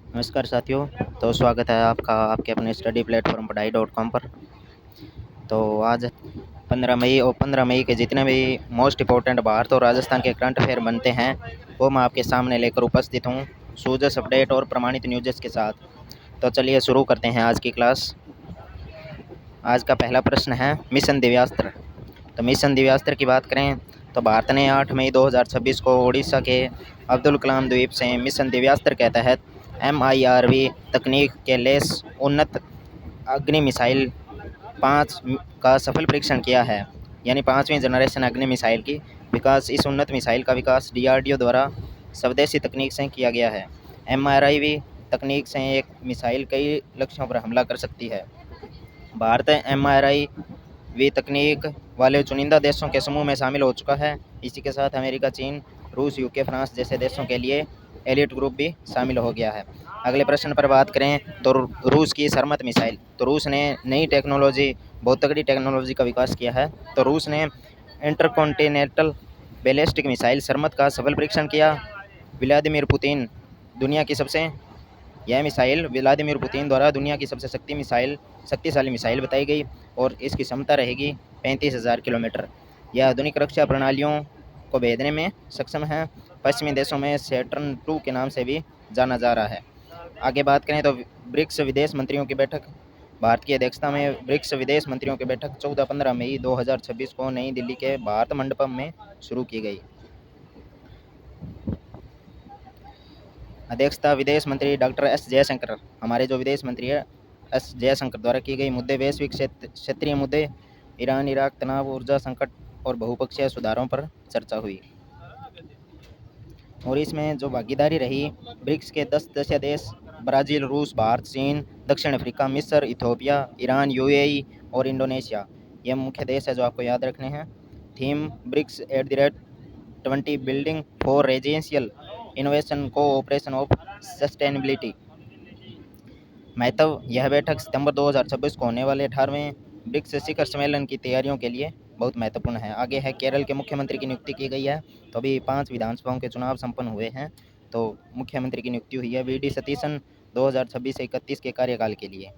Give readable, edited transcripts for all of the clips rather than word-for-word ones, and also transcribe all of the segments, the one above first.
नमस्कार साथियों। तो स्वागत है आपका आपके अपने स्टडी प्लेटफॉर्म पढ़ाई.com पर। तो आज 15 मई के जितने भी मोस्ट इम्पोर्टेंट भारत और राजस्थान के करंट अफेयर बनते हैं वो मैं आपके सामने लेकर उपस्थित हूँ, सूजस अपडेट और प्रमाणित न्यूज़ के साथ। तो चलिए शुरू करते हैं आज की क्लास। आज का पहला प्रश्न है मिशन दिव्यास्त्र। तो मिशन दिव्यास्त्र की बात करें तो भारत ने 8 मई 2026 को उड़ीसा के अब्दुल कलाम द्वीप से मिशन दिव्यास्त्र के तहत MIRV तकनीक के लेस उन्नत अग्नि मिसाइल 5 का सफल परीक्षण किया है। यानी 5वीं जनरेशन अग्नि मिसाइल की विकास। इस उन्नत मिसाइल का विकास DRDO द्वारा स्वदेशी तकनीक से किया गया है। MIRV तकनीक से एक मिसाइल कई लक्ष्यों पर हमला कर सकती है। भारत MIRV तकनीक वाले चुनिंदा देशों के समूह में शामिल हो चुका है। इसी के साथ अमेरिका, चीन, रूस, UK, फ्रांस जैसे देशों के लिए एलिट ग्रुप भी शामिल हो गया है। अगले प्रश्न पर बात करें तो रूस की सरमत मिसाइल। तो रूस ने नई टेक्नोलॉजी, बहुत तगड़ी टेक्नोलॉजी का विकास किया है। तो रूस ने इंटरकॉन्टिनेंटल बैलिस्टिक मिसाइल सरमत का सफल परीक्षण किया। व्लादिमीर पुतिन दुनिया की सबसे यह मिसाइल व्लादिमीर पुतिन द्वारा दुनिया की सबसे शक्तिशाली मिसाइल बताई गई और इसकी क्षमता रहेगी 35,000 किलोमीटर। यह आधुनिक रक्षा प्रणालियों को भेजने में सक्षम है। पश्चिमी देशों में सैटर्न 2 के नाम से भी जाना जा रहा है। आगे बात करें तो ब्रिक्स विदेश मंत्रियों की बैठक। भारत की अध्यक्षता में ब्रिक्स विदेश मंत्रियों की बैठक 14-15 मई 2026 को नई दिल्ली के भारत मंडपम में शुरू की गई। अध्यक्षता विदेश मंत्री डॉक्टर एस जयशंकर, हमारे जो विदेश मंत्री है एस जयशंकर द्वारा की गई। मुद्दे वैश्विक क्षेत्रीय मुद्दे, ईरान इराक तनाव, ऊर्जा संकट और बहुपक्षीय सुधारों पर चर्चा हुई। और इसमें जो भागीदारी रही ब्रिक्स के 10 सदस्य देश ब्राज़ील, रूस, भारत, चीन, दक्षिण अफ्रीका, मिस्र, इथियोपिया, ईरान, UAE और इंडोनेशिया, ये मुख्य देश है जो आपको याद रखने हैं। Theme BRICS @20 building for residential innovation cooperation of sustainability. महत्व, यह बैठक सितंबर 2026 को होने वाले 18वें ब्रिक्स शिखर सम्मेलन की तैयारियों के लिए बहुत महत्वपूर्ण है। आगे है केरल के मुख्यमंत्री की नियुक्ति की गई है। तो अभी 5 विधानसभाओं के चुनाव संपन्न हुए हैं, तो मुख्यमंत्री की नियुक्ति हुई है VD सतीशन 2026 से 31 के कार्यकाल के लिए।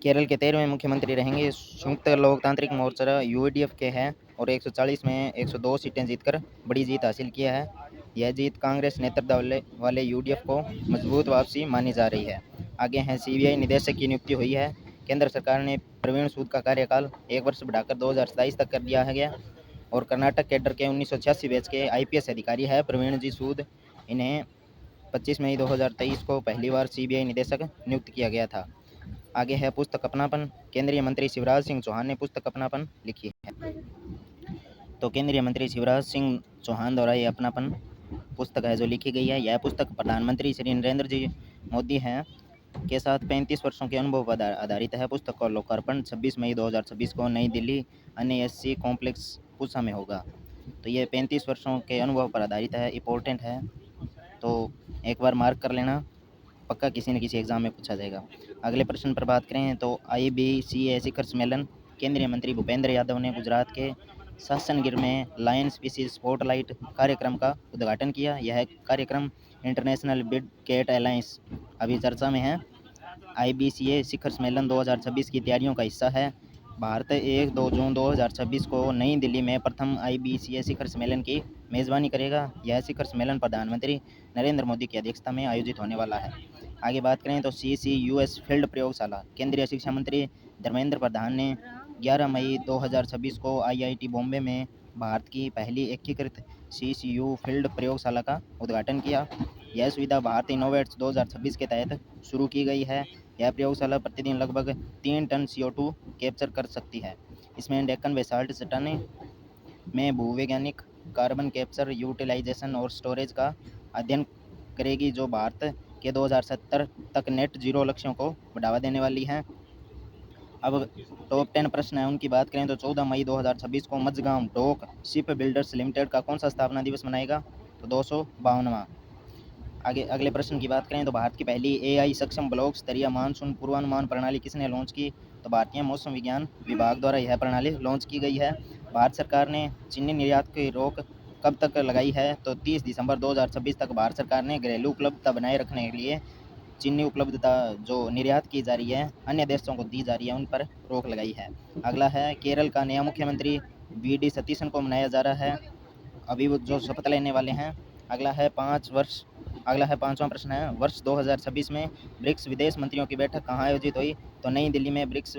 केरल के 13वें मुख्यमंत्री रहेंगे संयुक्त लोकतांत्रिक मोर्चा UDF के हैं और 140 में 102 सीटें जीतकर बड़ी जीत हासिल किया है। यह जीत कांग्रेस नेतृत्व वाले UDF को मजबूत वापसी मानी जा रही है। आगे हैं CBI निदेशक की नियुक्ति हुई है। केंद्र सरकार ने प्रवीण सूद का कार्यकाल 1 वर्ष बढ़ाकर 2027 तक कर दिया है गया और कर्नाटक कैडर के 1986 बैच के IPS अधिकारी है प्रवीण जी सूद। इन्हें 25 मई 2023 को पहली बार CBI निदेशक नियुक्त किया गया था। आगे है पुस्तक अपनापन। केंद्रीय मंत्री शिवराज सिंह चौहान ने पुस्तक अपनापन लिखी है। तो केंद्रीय मंत्री शिवराज सिंह चौहान द्वारा ये अपनापन पुस्तक है जो लिखी गई है। यह पुस्तक प्रधानमंत्री श्री नरेंद्र जी मोदी हैं के साथ 35 वर्षों के अनुभव पर आधारित है। पुस्तक का लोकार्पण 26 मई 2026 को नई दिल्ली NSC कॉम्प्लेक्स पूसा में होगा। तो ये 35 वर्षों के अनुभव पर आधारित है, इम्पोर्टेंट है, तो एक बार मार्क कर लेना, पक्का किसी न किसी एग्जाम में पूछा जाएगा। अगले प्रश्न पर बात करें तो IBCA शिखर सम्मेलन। केंद्रीय मंत्री भूपेंद्र यादव ने गुजरात के सासनगिर में लायन स्पीसीज स्पॉटलाइट कार्यक्रम का उद्घाटन किया। यह कार्यक्रम इंटरनेशनल बिग कैट अलायंस अभी चर्चा में है। IBCA शिखर सम्मेलन 2026 की तैयारियों का हिस्सा है। भारत 1-2 जून 2026 को नई दिल्ली में प्रथम IBCA शिखर सम्मेलन की मेज़बानी करेगा। यह शिखर सम्मेलन प्रधानमंत्री नरेंद्र मोदी की अध्यक्षता में आयोजित होने वाला है। आगे बात करें तो CCUS फील्ड प्रयोगशाला। केंद्रीय शिक्षा मंत्री धर्मेंद्र प्रधान ने 11 मई 2026 को IIT बॉम्बे में भारत की पहली एकीकृत CCU फील्ड प्रयोगशाला का उद्घाटन किया। यह सुविधा भारत इनोवेट्स 2026 के तहत शुरू की गई है। यह प्रयोगशाला प्रतिदिन लगभग 3 टन CO2 कैप्चर कर सकती है। इसमें डेक्कन बेसाल्ट चट्टानें में भूवैज्ञानिक कार्बन कैप्चर, यूटिलाइजेशन और स्टोरेज का अध्ययन करेगी, जो भारत के 2070 तक नेट जीरो लक्ष्यों को बढ़ावा देने वाली हैं। अब टॉप 10 प्रश्न है, उनकी बात करें तो 14 मई 2026 को Mazagon dock ship builders limited का कौन सा स्थापना दिवस मनाएगा? तो 252वां। आगे अगले प्रश्न की बात करें तो भारत की पहली AI सक्षम ब्लॉक स्तरीय मानसून पूर्वानुमान प्रणाली किसने लॉन्च की? तो भारतीय मौसम विज्ञान विभाग द्वारा यह प्रणाली लॉन्च की गई है। भारत सरकार ने चीनी निर्यात की रोक कब तक लगाई है, तो 30 दिसंबर 2026 तक भारत सरकार ने घरेलू उपलब्धता बनाए रखने के लिए चीनी उपलब्धता जो निर्यात की जा रही है अन्य देशों को दी जा रही है उन पर रोक लगाई है। अगला है केरल का नया मुख्यमंत्री वी.डी. सतीशन को मनाया जा रहा है, अभी वो जो शपथ लेने वाले हैं। अगला है पाँचवां प्रश्न है, वर्ष 2026 में ब्रिक्स विदेश मंत्रियों की बैठक कहाँ आयोजित हुई, तो नई दिल्ली में ब्रिक्स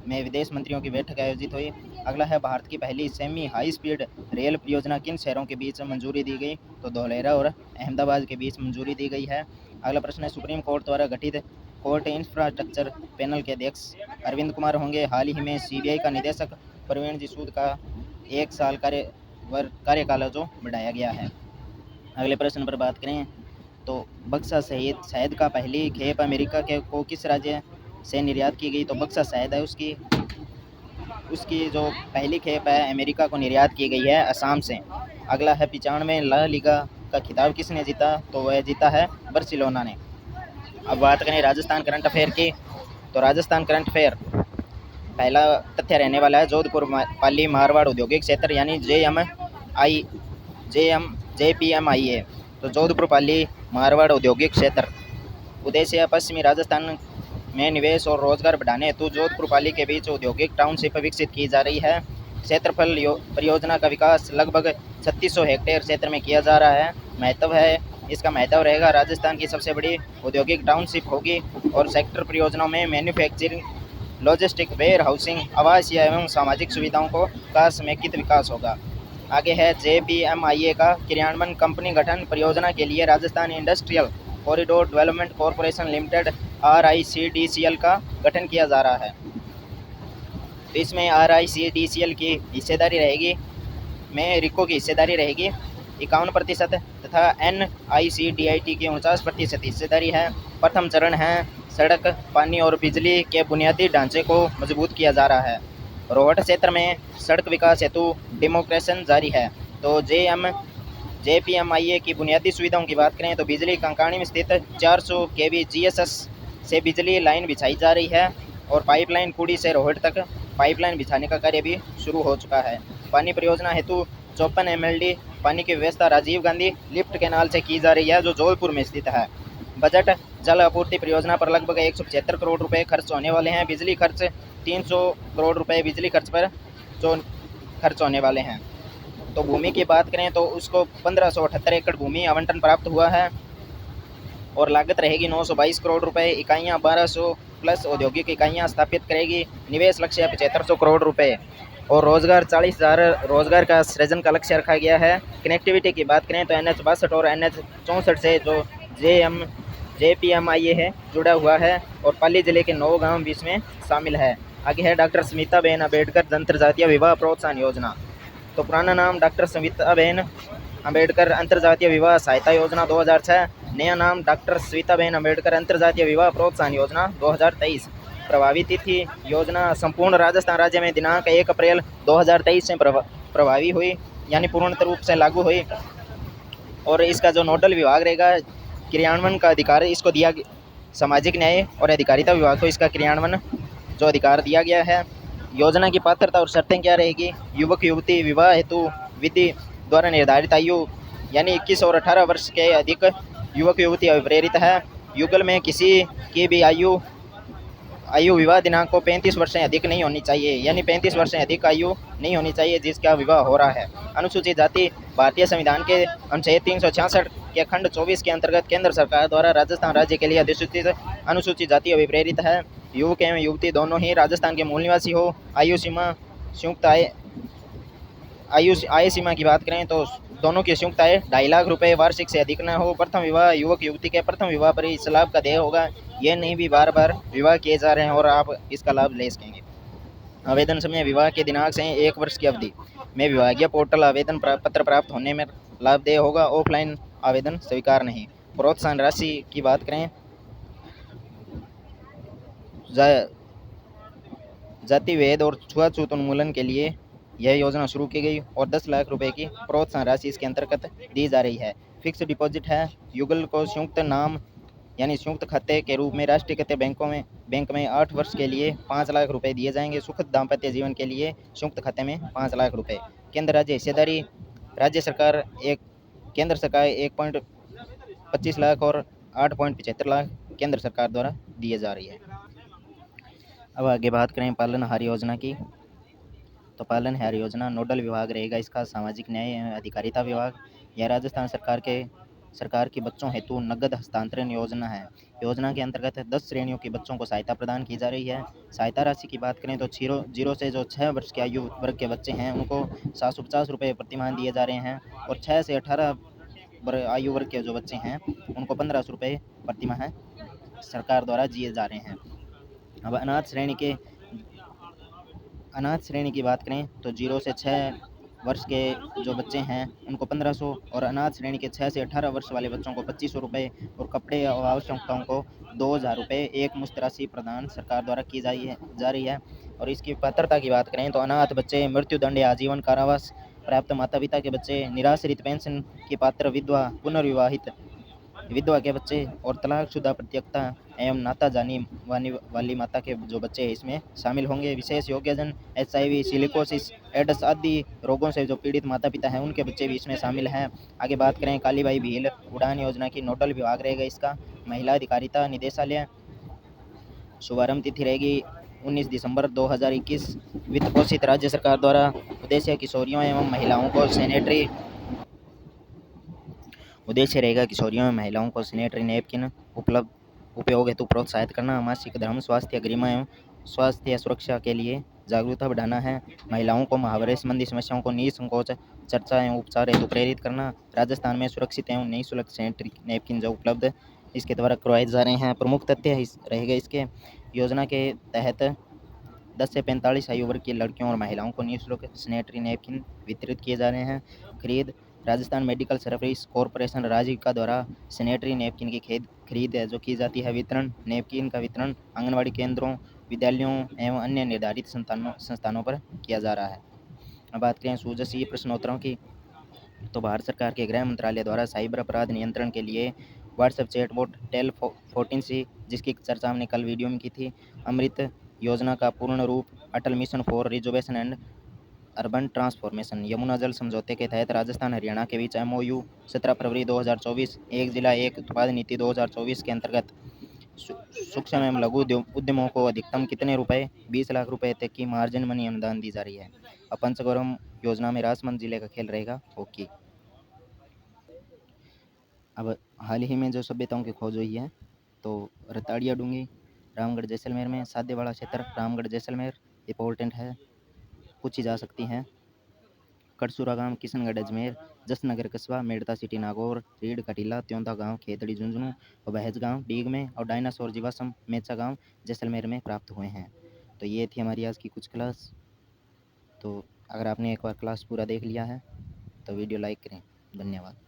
में विदेश मंत्रियों की बैठक आयोजित हुई। अगला है भारत की पहली सेमी हाई स्पीड रेल परियोजना किन शहरों के बीच मंजूरी दी गई, तो धौलेरा और अहमदाबाद के बीच मंजूरी दी गई है। अगला प्रश्न है, सुप्रीम कोर्ट द्वारा गठित कोर्ट इंफ्रास्ट्रक्चर पैनल के अध्यक्ष अरविंद कुमार होंगे। हाल ही में सीबीआई का निदेशक प्रवीण सूद का 1 साल कार्यकाल जो बढ़ाया गया है। अगले प्रश्न पर बात करें तो बक्सा शहद का पहली खेप अमेरिका के को किस राज्य से निर्यात की गई, तो बक्सा शहद है उसकी जो पहली खेप है अमेरिका को निर्यात की गई है असम से। अगला है 95 ला लीगा का खिताब किसने जीता, तो वह जीता है बार्सिलोना ने। अब बात करें राजस्थान करंट अफेयर की, तो राजस्थान करंट अफेयर पहला तथ्य रहने वाला है जोधपुर पाली मारवाड़ औद्योगिक क्षेत्र यानी JPMIA। तो जोधपुर पाली मारवाड़ औद्योगिक क्षेत्र उद्देश्य पश्चिमी राजस्थान में निवेश और रोजगार बढ़ाने हेतु जोधपुर पाली के बीच औद्योगिक टाउनशिप विकसित की जा रही है। क्षेत्रफल परियोजना का विकास लगभग 3600 हेक्टेयर क्षेत्र में किया जा रहा है। इसका महत्व रहेगा, राजस्थान की सबसे बड़ी औद्योगिक टाउनशिप होगी और सेक्टर परियोजनाओं में मैन्युफैक्चरिंग, लॉजिस्टिक, वेयर हाउसिंग, आवासीय एवं सामाजिक सुविधाओं का समेकित विकास होगा। आगे है JPMIA का क्रियान्वयन कंपनी गठन परियोजना के लिए Rajasthan industrial corridor development corporation limited RICDCL का गठन किया जा रहा है। तो इसमें RICDCL की हिस्सेदारी रहेगी, में रिको की हिस्सेदारी रहेगी 51% तथा NICDIT की 49% हिस्सेदारी है। प्रथम चरण है सड़क, पानी और बिजली के बुनियादी ढांचे को मजबूत किया जा रहा है। रोहट क्षेत्र में सड़क विकास हेतु डेमोक्रेशन जारी है। तो JPMIA की बुनियादी सुविधाओं की बात करें तो बिजली कंकाणी में स्थित 400 kV GSS से बिजली लाइन बिछाई जा रही है और पाइपलाइन कुड़ी से रोहट तक पाइपलाइन बिछाने का कार्य भी शुरू हो चुका है। पानी परियोजना हेतु 54 MLD पानी की व्यवस्था राजीव गांधी लिफ्ट कैनाल से की जा रही है जो जोधपुर में स्थित है। बजट जल आपूर्ति परियोजना पर लगभग 175 करोड़ रुपए खर्च होने वाले हैं। बिजली खर्च 300 करोड़ रुपए बिजली खर्च पर जो खर्च होने वाले हैं। तो भूमि की बात करें तो उसको 1578 एकड़ भूमि आवंटन प्राप्त हुआ है और लागत रहेगी 922 करोड़ रुपए। इकाइयाँ 1200 प्लस औद्योगिक इकाइयाँ स्थापित करेगी। निवेश लक्ष्य 7500 करोड़ रुपए और रोजगार 40,000 रोजगार का सृजन का लक्ष्य रखा गया है। कनेक्टिविटी की बात करें तो NH 62 और NH 64 से जो JPMIA है जुड़ा हुआ है और पाली जिले के 9 गांव भी इसमें शामिल है। आगे है डॉक्टर स्मिताबेन अम्बेडकर अंतर्जातीय विवाह प्रोत्साहन योजना। तो पुराना नाम डॉक्टर स्मिताबेन अम्बेडकर अंतर्जातीय विवाह सहायता योजना 2006, नया नाम डॉक्टर स्मिताबेन अम्बेडकर अंतर्जातीय विवाह प्रोत्साहन योजना 2023। प्रभावी तिथि योजना संपूर्ण राजस्थान राज्य में दिनांक 1 अप्रैल 2023 से प्रभावी हुई यानी पूर्ण रूप से लागू हुई और इसका जो नोडल विभाग रहेगा क्रियान्वयन का अधिकार इसको दिया, सामाजिक न्याय और अधिकारिता विभाग को इसका क्रियान्वयन जो अधिकार दिया गया है। योजना की पात्रता और शर्तें क्या रहेगी, युवक युवती विवाह हेतु विधि द्वारा निर्धारित आयु यानी 21 और 18 वर्ष के अधिक युवक युवती अभिप्रेरित है। युगल में किसी की भी आयु विवाह दिनांक को 35 वर्ष से अधिक नहीं होनी चाहिए यानी 35 वर्ष से अधिक आयु नहीं होनी चाहिए जिसका विवाह हो रहा है। अनुसूचित जाति भारतीय संविधान के अनुच्छेद 366 के खंड 24 के अंतर्गत केंद्र सरकार द्वारा राजस्थान राज्य के लिए अधिसूचित अनुसूचित जाति अभिप्रेरित है। युवक एवं युवती दोनों ही राजस्थान के मूल निवासी हो। आयु सीमा की बात करें तो दोनों की संयुक्त आय 2.5 लाख रुपए वार्षिक से अधिक न हो। प्रथम विवाह युवक युवती के प्रथम विवाह पर इस लाभ का देय होगा, यह नहीं भी बार बार विवाह किए जा रहे हैं और आप इसका लाभ ले सकेंगे। आवेदन समय विवाह के दिनांक से 1 वर्ष की अवधि में विभागीय पोर्टल आवेदन पत्र प्राप्त होने में लाभ देय होगा। ऑफलाइन आवेदन स्वीकार नहीं। प्रोत्साहन राशि की बात करें जाति भेद और छुआछूत उन्मूलन के लिए यह योजना शुरू की गई और 10 लाख रुपए की प्रोत्साहन राशि इसके अंतर्गत दी जा रही है। फिक्स डिपॉजिट है। युगल को संयुक्त नाम यानी संयुक्त खाते के रूप में राष्ट्रीयकृत बैंक में 8 वर्ष के लिए 5 लाख रुपए दिए जाएंगे। सुखद दाम्पत्य जीवन के लिए संयुक्त खाते में 5 लाख रुपए। केंद्र राज्य हिस्सेदारी राज्य सरकार एक केंद्र सरकार 1.25 लाख और 8.75 लाख केंद्र सरकार द्वारा दिए जा रही है। अब आगे बात करें पालनहार योजना की, तो पालनहार योजना नोडल विभाग रहेगा इसका सामाजिक न्याय एवं अधिकारिता विभाग। यह राजस्थान सरकार की बच्चों हेतु नगद हस्तांतरण योजना है। योजना के अंतर्गत 10 श्रेणियों के बच्चों को सहायता प्रदान की जा रही है। सहायता राशि की बात करें तो जीरो से जो 6 वर्ष के आयु वर्ग के बच्चे हैं उनको 750 रुपये प्रतिमाह दिए जा रहे हैं, और 6 से 18 आयु वर्ग के जो बच्चे हैं उनको 1500 रुपये प्रतिमाह सरकार द्वारा दिए जा रहे हैं। अब अनाथ श्रेणी की बात करें तो 0 से 6 वर्ष के जो बच्चे हैं उनको 1500, और अनाथ श्रेणी के 6 से 18 वर्ष वाले बच्चों को 2500 रुपये, और कपड़े और आवश्यकताओं को 2000 रुपये एक मुश्त राशि प्रदान सरकार द्वारा की जा रही है। और इसकी पात्रता की बात करें तो अनाथ बच्चे, मृत्युदंड या आजीवन कारावास प्राप्त माता पिता के बच्चे, निराश्रित पेंशन की पात्र विधवा, पुनर्विवाहित विधवा के बच्चे, और तलाकशुदा प्रत्यक्ता एवं नाता जानी वाली माता के जो बच्चे हैं इसमें शामिल होंगे। विशेष योग्यजन HIV, सिलिकोसिस, एड्स आदि रोगों से जो पीड़ित माता पिता हैं उनके बच्चे भी इसमें शामिल हैं। आगे बात करें कालीबाई भील उड़ान योजना की, नोडल विभाग रहेगा इसका महिला अधिकारिता निदेशालय। शुभारंभ तिथि रहेगी 19 दिसंबर 2021। वित्त पोषित राज्य सरकार द्वारा। उद्देश्य किशोरियों एवं महिलाओं को सैनिटरी उद्देश्य रहेगा किशोरियों में महिलाओं को सैनिटरी नैपकिन उपयोग हेतु प्रोत्साहित करना, मासिक धर्म, स्वास्थ्य गरिमा एवं स्वास्थ्य सुरक्षा के लिए जागरूकता बढ़ाना है। महिलाओं को माहवारी संबंधी समस्याओं को निसंकोच चर्चा एवं उपचार हेतु प्रेरित करना। राजस्थान में सुरक्षित एवं निःशुल्क सैनिटरी नैपकिन जो उपलब्ध इसके द्वारा करवाए जा रहे हैं। प्रमुख तथ्य रहेगा इसके योजना के तहत 10 से 45 आयु वर्ग की लड़कियों और महिलाओं को निःशुल्क सैनिटरी नैपकिन वितरित किए जा रहे हैं। खरीद Rajasthan medical service corporation Rajeevika द्वारा सैनिटरी नैपकिन की खरीद जो की जाती है। वितरण नैपकिन का वितरण आंगनबाड़ी केंद्रों, विद्यालयों एवं अन्य निर्धारित संस्थानों पर किया जा रहा है। अब बात करें सुजसीय प्रश्नोत्तरों की, तो भारत सरकार के गृह मंत्रालय द्वारा साइबर अपराध नियंत्रण के लिए व्हाट्सएप चैटबॉट टेल 14C, जिसकी चर्चा हमने कल वीडियो में की थी। अमृत योजना का पूर्ण रूप Atal mission for reservation and urban transformation. Yamuna जल समझौते के तहत राजस्थान हरियाणा के बीच MOU 17 फरवरी 2024 एक जिला एक उत्पाद नीति 2024 के अंतर्गत सूक्ष्म एवं लघु उद्यमों को अधिकतम कितने रुपए 20 लाख रुपए तक की मार्जिन मनी अनुदान दी जा रही है। अब पंचगौरम योजना में राजसमंद जिले का खेल रहेगा हॉकी। अब हाल ही में जो सभ्यताओं की खोज हुई है तो रताड़िया डूंगी रामगढ़ जैसलमेर में, साध्यवाड़ा क्षेत्र रामगढ़ जैसलमेर इंपॉर्टेंट है, पूछी जा सकती हैं। कटसुरा गांव किशनगढ़ अजमेर, जसनगर कस्बा मेड़ता सिटी नागौर, रीड कटीला त्योंदा गांव खेतड़ी झुंझुनू, और बहज गांव डीग में, और डायनासोर जीवाश्म मेचा गांव जैसलमेर में प्राप्त हुए हैं। तो ये थी हमारी आज की कुछ क्लास। तो अगर आपने एक बार क्लास पूरा देख लिया है तो वीडियो लाइक करें। धन्यवाद।